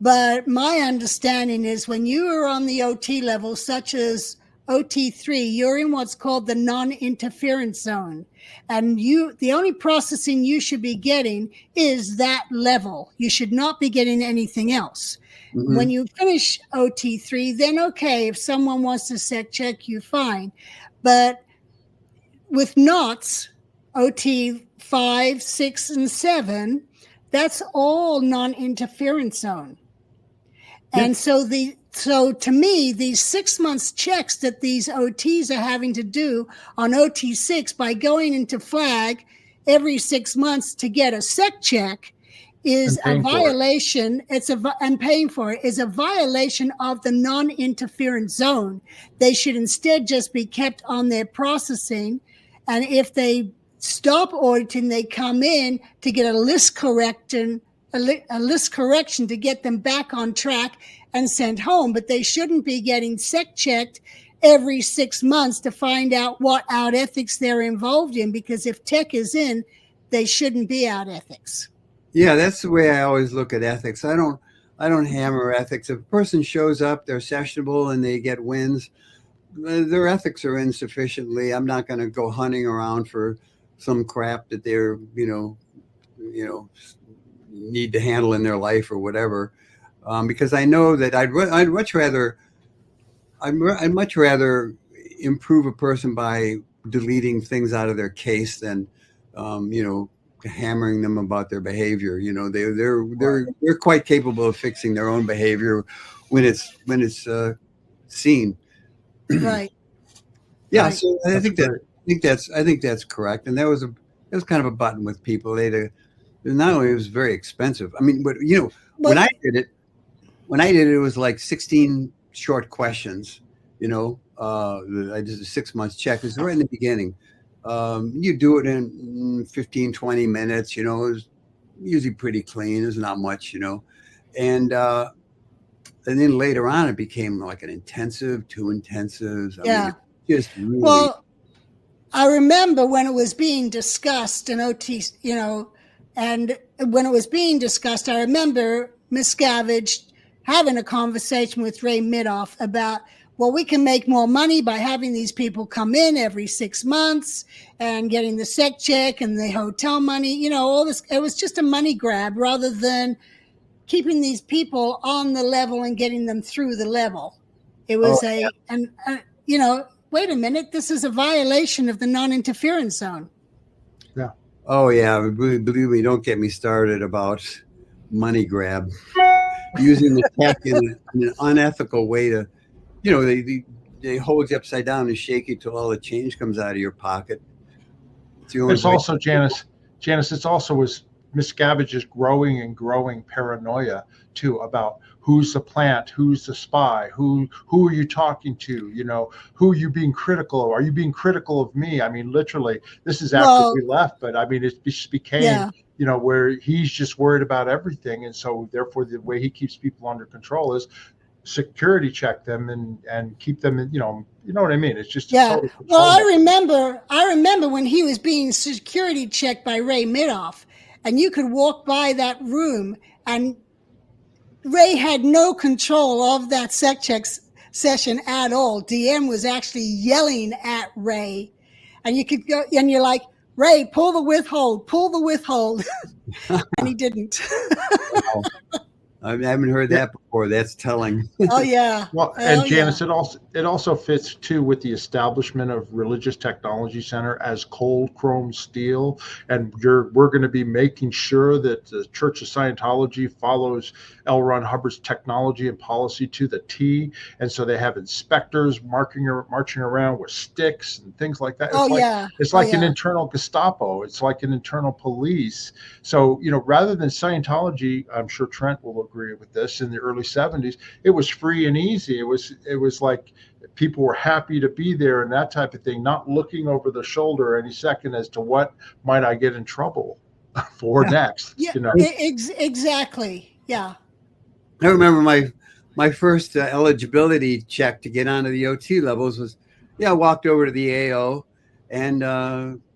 but my understanding is when you are on the OT level, such as OT3, you're in what's called the non-interference zone. And the only processing you should be getting is that level. You should not be getting anything else. Mm-hmm. When you finish OT3, then okay, if someone wants to sec check you, fine. But with NOTs, OT5, 6, and 7, that's all non-interference zone. And so to me, these 6 months checks that these OTs are having to do on OT6 by going into flag every 6 months to get a sec check is a violation. And paying for it is a violation of the non-interference zone. They should instead just be kept on their processing. And if they stop auditing, they come in to get a list correction to get them back on track and sent home. But they shouldn't be getting sec checked every 6 months to find out what out ethics they're involved in, because if tech is in, they shouldn't be out ethics. Yeah, that's the way I always look at ethics. I don't hammer ethics. If a person shows up, they're sessionable and they get wins, their ethics are insufficiently. I'm not going to go hunting around for some crap that they're, need to handle in their life or whatever, because I know that I'd much rather improve a person by deleting things out of their case than, hammering them about their behavior. They're quite capable of fixing their own behavior when it's seen. Right. Yeah. Right. So I think that's correct. And that was kind of a button with people. Not only it was very expensive. I mean, but when I did it, it was like 16 short questions. I did a 6 months check. It was right in the beginning. You do it in 15, 20 minutes. It was usually pretty clean. There's not much, and then later on it became like an intensive, 2 intensives. I mean, just really. Well, I remember when it was being discussed in OT, and when it was being discussed, I remember Miscavige having a conversation with Ray Midoff about, well, we can make more money by having these people come in every 6 months and getting the sec check and the hotel money, all this. It was just a money grab rather than keeping these people on the level and getting them through the level. It was wait a minute, this is a violation of the non-interference zone. Yeah. Oh, yeah. Believe me, don't get me started about money grab. Using the tech in an unethical way to, they hold you upside down and shake you till all the change comes out of your pocket. It's also, Janice, it's also was Miscavige's growing and growing paranoia too about who's the plant, who's the spy, who are you talking to, who are you being critical of? Are you being critical of me? I mean, literally, this is after we left, but I mean, it just became, where he's just worried about everything. And so therefore the way he keeps people under control is security check them and keep them in, you know what I mean? It's just total control. Well, I remember when he was being security checked by Ray Midoff, and you could walk by that room and Ray had no control of that sec check session at all. DM was actually yelling at Ray, and you could go and you're like, Ray, pull the withhold. And he didn't. Wow. I haven't heard that before. That's telling. Oh yeah. Well, and Janice, it also fits too with the establishment of Religious Technology Center as cold chrome steel, and we're going to be making sure that the Church of Scientology follows L. Ron Hubbard's technology and policy to the T, and so they have inspectors marching around with sticks and things like that. It's like an internal Gestapo. It's like an internal police. So rather than Scientology, I'm sure Trent will agree with this, in the early 70s it was free and easy. It was like people were happy to be there and that type of thing, not looking over the shoulder any second as to what might I get in trouble for next. Exactly. Yeah, I remember my first eligibility check to get onto the OT levels was I walked over to the AO, and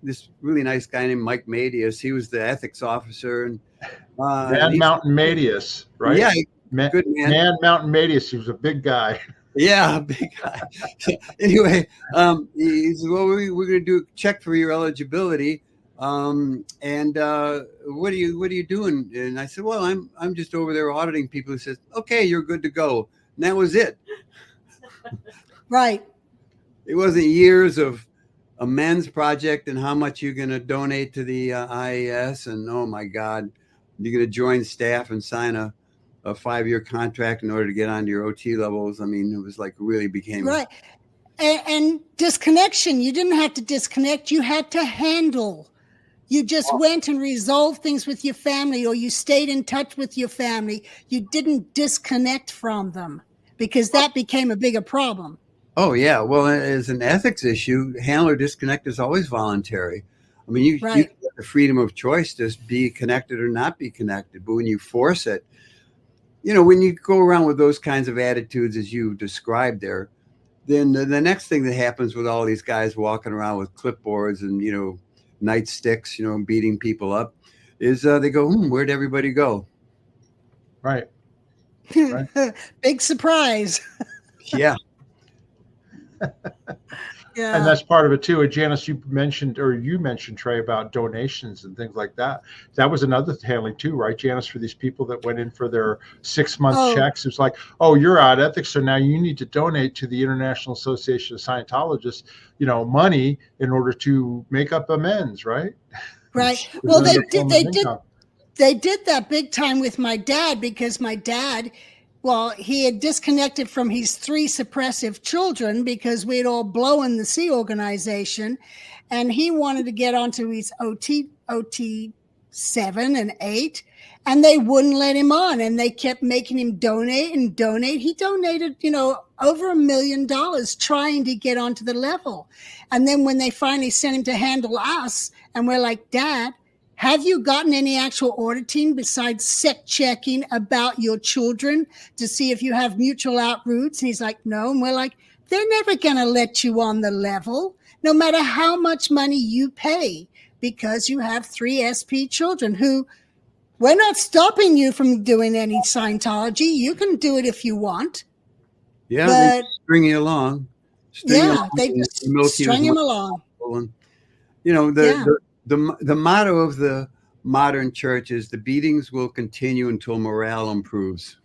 this really nice guy named Mike Madius, he was the ethics officer, and Mountain Madius, right? Yeah, good man. Man Mountain Madius. He was a big guy. Yeah, big guy. Anyway, he said, "Well, we're going to do a check for your eligibility. And what are you doing?" And I said, "Well, I'm just over there auditing people." He says, "Okay, you're good to go." And that was it. Right. It wasn't years of a men's project and how much you're going to donate to the IAS, and oh my God, you're going to join staff and sign a 5-year contract in order to get onto your OT levels. I mean, it was like really became right. And disconnection. You didn't have to disconnect. You had to handle. You just went and resolved things with your family, or you stayed in touch with your family. You didn't disconnect from them, because that became a bigger problem. Oh, yeah. Well, as an ethics issue, handle or disconnect is always voluntary. I mean, you have the freedom of choice to be connected or not be connected. But when you force it, when you go around with those kinds of attitudes as you described there, then the next thing that happens with all these guys walking around with clipboards and, nightsticks, beating people up is they go, where'd everybody go? Right. Big surprise. Yeah. Yeah. And that's part of it too. And Janice, you mentioned Trey about donations and things like that. That was another handling too, right, Janice, for these people that went in for their 6-month checks. It's like, oh, you're out of ethics, so now you need to donate to the International Association of Scientologists, money in order to make up amends, right? Right. Well, they did that big time with my dad, because my dad, well, he had disconnected from his 3 suppressive children because we had all blown the Sea organization, and he wanted to get onto his OT 7 and 8, and they wouldn't let him on, and they kept making him donate and donate. He donated, over $1 million trying to get onto the level. And then when they finally sent him to handle us, and we're like, Dad, have you gotten any actual auditing besides sec checking about your children to see if you have mutual outroots? And he's like, no. And we're like, they're never going to let you on the level, no matter how much money you pay, because you have 3 SP children who, we're not stopping you from doing any Scientology. You can do it if you want. Yeah, they string you along. They just string him along. The motto of the modern church is the beatings will continue until morale improves.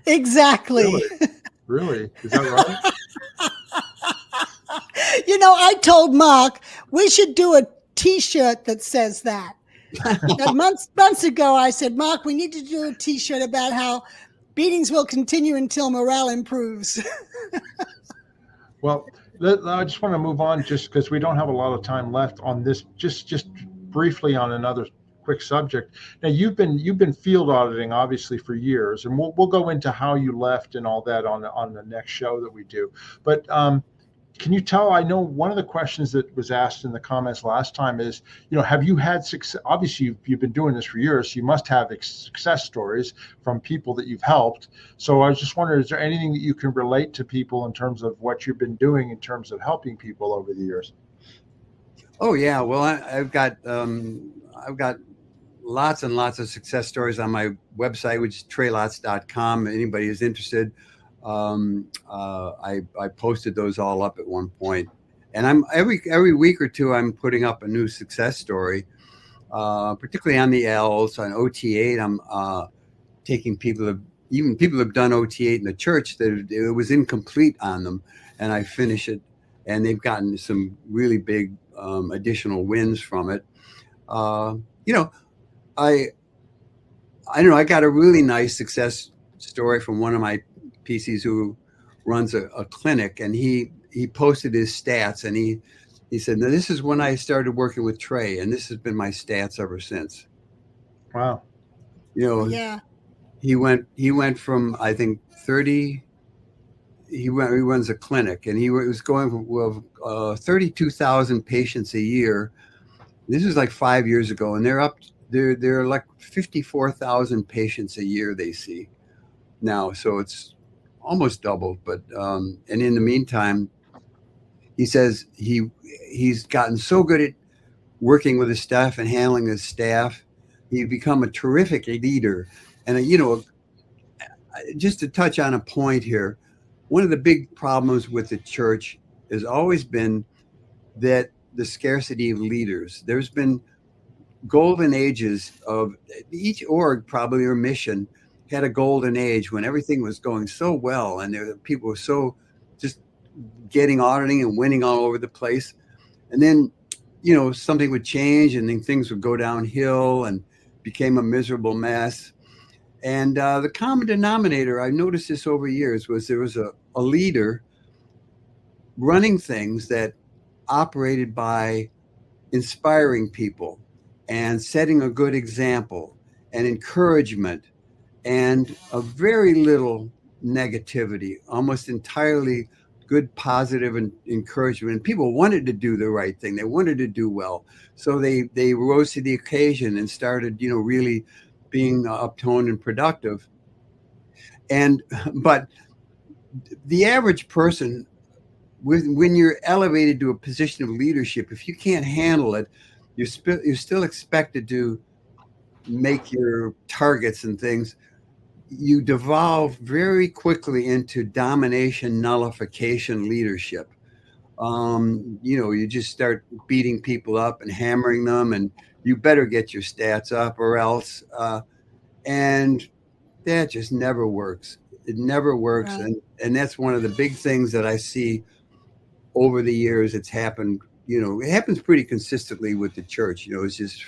Exactly. Really? Is that right? I told Mark we should do a T-shirt that says that. months ago, I said, Mark, we need to do a T-shirt about how beatings will continue until morale improves. Well, I just want to move on, just because we don't have a lot of time left on this. Just briefly on another quick subject. Now, you've been field auditing obviously for years, and we'll go into how you left and all that on the next show that we do. But can you tell? I know one of the questions that was asked in the comments last time is, have you had success? Obviously, you've been doing this for years, so you must have success stories from people that you've helped. So I was just wondering, is there anything that you can relate to people in terms of what you've been doing in terms of helping people over the years? Oh yeah, well I've got lots and lots of success stories on my website, which is treylotz.com. Anybody who's interested. I posted those all up at one point, and I'm every week or two I'm putting up a new success story, particularly on the L's. On OT8, I'm taking people who've done OT8 in the church that it was incomplete on them, and I finish it, and they've gotten some really big additional wins from it. I got a really nice success story from one of my PCs who runs a clinic, and he posted his stats, and he said, now this is when I started working with Trey, and this has been my stats ever since. Wow. Yeah. He went from, I think, 30. He runs a clinic, and he was going from 32,000 patients a year. This was like 5 years ago, and they're like 54,000 patients a year they see now. So it's almost doubled. But and in the meantime, he says he's gotten so good at working with his staff and handling his staff. He's become a terrific leader. And just to touch on a point here, one of the big problems with the church has always been that the scarcity of leaders. There's been golden ages of each org, probably, or mission had a golden age when everything was going so well, and people were so just getting auditing and winning all over the place. And then, something would change, and then things would go downhill and became a miserable mess. And the common denominator, I noticed this over years, was there was a leader running things that operated by inspiring people and setting a good example and encouragement and a very little negativity, almost entirely good, positive and encouragement. And people wanted to do the right thing. They wanted to do well. So they rose to the occasion and started, really being uptoned and productive. But the average person when you're elevated to a position of leadership, if you can't handle it, you're still expected to make your targets and things. You devolve very quickly into domination, nullification leadership. You just start beating people up and hammering them, and you better get your stats up or else. And that just never works. It never works. Right. And that's one of the big things that I see over the years. It's happened, it happens pretty consistently with the church. It's just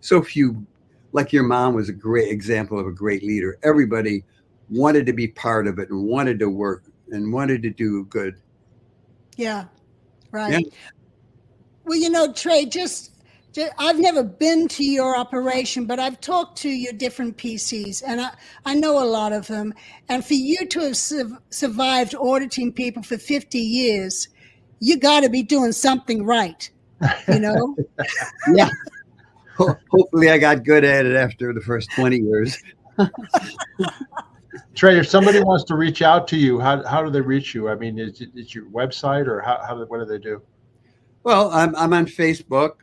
so few. Like your mom was a great example of a great leader. Everybody wanted to be part of it and wanted to work and wanted to do good. Yeah, right. Yeah. Well, Trey, I've never been to your operation, but I've talked to your different PCs, and I know a lot of them. And for you to have survived auditing people for 50 years, you got to be doing something right, Yeah. Hopefully I got good at it after the first 20 years. Trey, if somebody wants to reach out to you, how do they reach you? I mean, is it your website, or what do they do? Well, I'm on Facebook.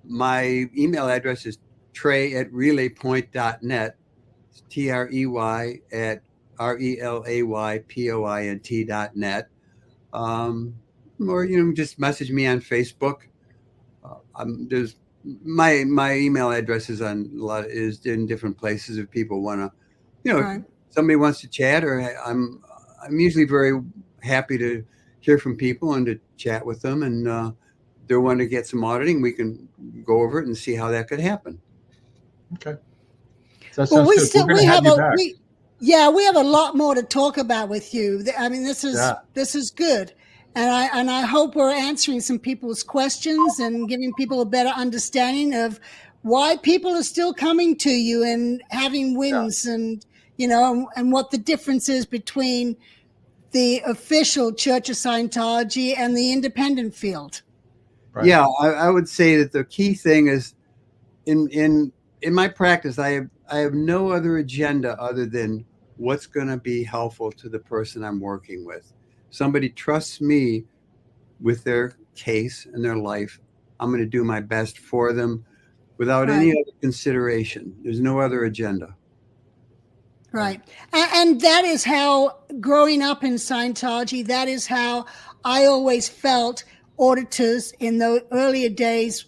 My email address is trey@relaypoint.net. It's TREY@RELAYPOINT.net. Or just message me on Facebook. There's my email address is is in different places if people want to, right. If somebody wants to chat, or I'm usually very happy to hear from people and to chat with them, and they want to get some auditing, we can go over it and see how that could happen. Okay. So that sounds good. We're going to have you back. We have a lot more to talk about with you. I mean, this is good. And I hope we're answering some people's questions and giving people a better understanding of why people are still coming to you and having wins, and what the difference is between the official Church of Scientology and the independent field. Right. Yeah, I would say that the key thing is in my practice, I have no other agenda other than what's going to be helpful to the person I'm working with. Somebody trusts me with their case and their life, I'm going to do my best for them without any other consideration. There's no other agenda. Right. And that is how, growing up in Scientology, that is how I always felt auditors in the earlier days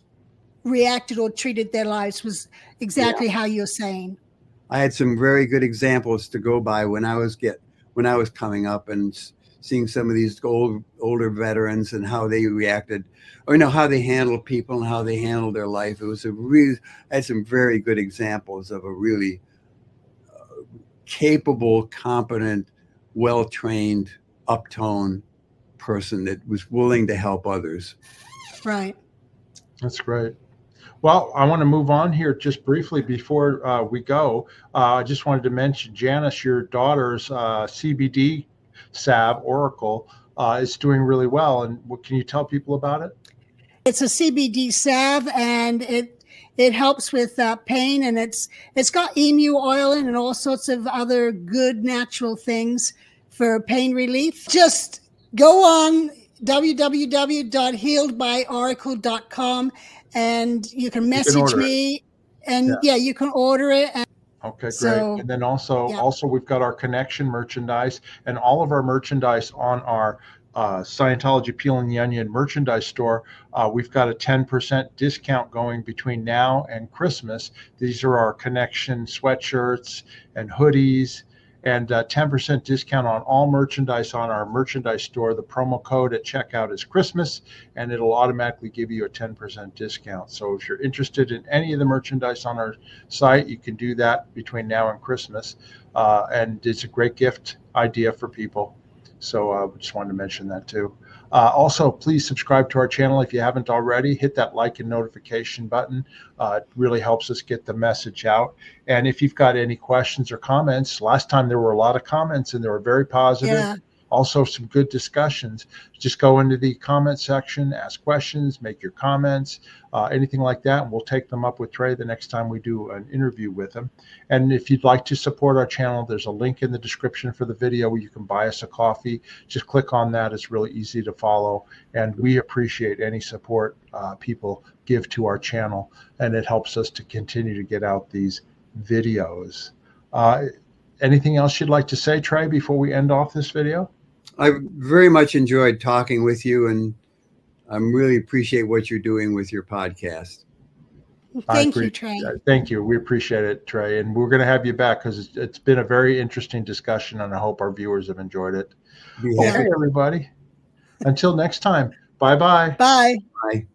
reacted or treated their lives, was exactly how you're saying. I had some very good examples to go by when I was coming up, and seeing some of these older veterans and how they reacted, or how they handled people and how they handled their life. I had some very good examples of a really capable, competent, well-trained, uptone person that was willing to help others. Right. That's great. Well, I want to move on here just briefly before we go. I just wanted to mention, Janice, your daughter's CBD salve, Oracle, is doing really well. And what can you tell people about it? It's a CBD salve, and it helps with pain, and it's got emu oil in and all sorts of other good natural things for pain relief. Just go on www.healedbyoracle.com and you can message me, and you can order it. Okay, great. And then also we've got our Connection merchandise, and all of our merchandise on our Scientology Peeling the Onion merchandise store. We've got a 10% discount going between now and Christmas. These are our Connection sweatshirts and hoodies, and 10% discount on all merchandise on our merchandise store. The promo code at checkout is Christmas, and it'll automatically give you a 10% discount. So if you're interested in any of the merchandise on our site, you can do that between now and Christmas. And it's a great gift idea for people. So I just wanted to mention that too. Also, please subscribe to our channel if you haven't already. Hit that like and notification button. It really helps us get the message out. And if you've got any questions or comments, last time there were a lot of comments and they were very positive. also some good discussions. Just go into the comment section, ask questions, make your comments, anything like that, and we'll take them up with Trey the next time we do an interview with him. And if you'd like to support our channel, there's a link in the description for the video where you can buy us a coffee. Just click on that. It's really easy to follow, and we appreciate any support people give to our channel, and it helps us to continue to get out these videos. Anything else you'd like to say, Trey, before we end off this video? I very much enjoyed talking with you, and I really appreciate what you're doing with your podcast. Thank you, Trey. Thank you. We appreciate it, Trey. And we're going to have you back because it's been a very interesting discussion, and I hope our viewers have enjoyed it. Yeah. Okay, everybody. Until next time. Bye-bye. Bye. Bye.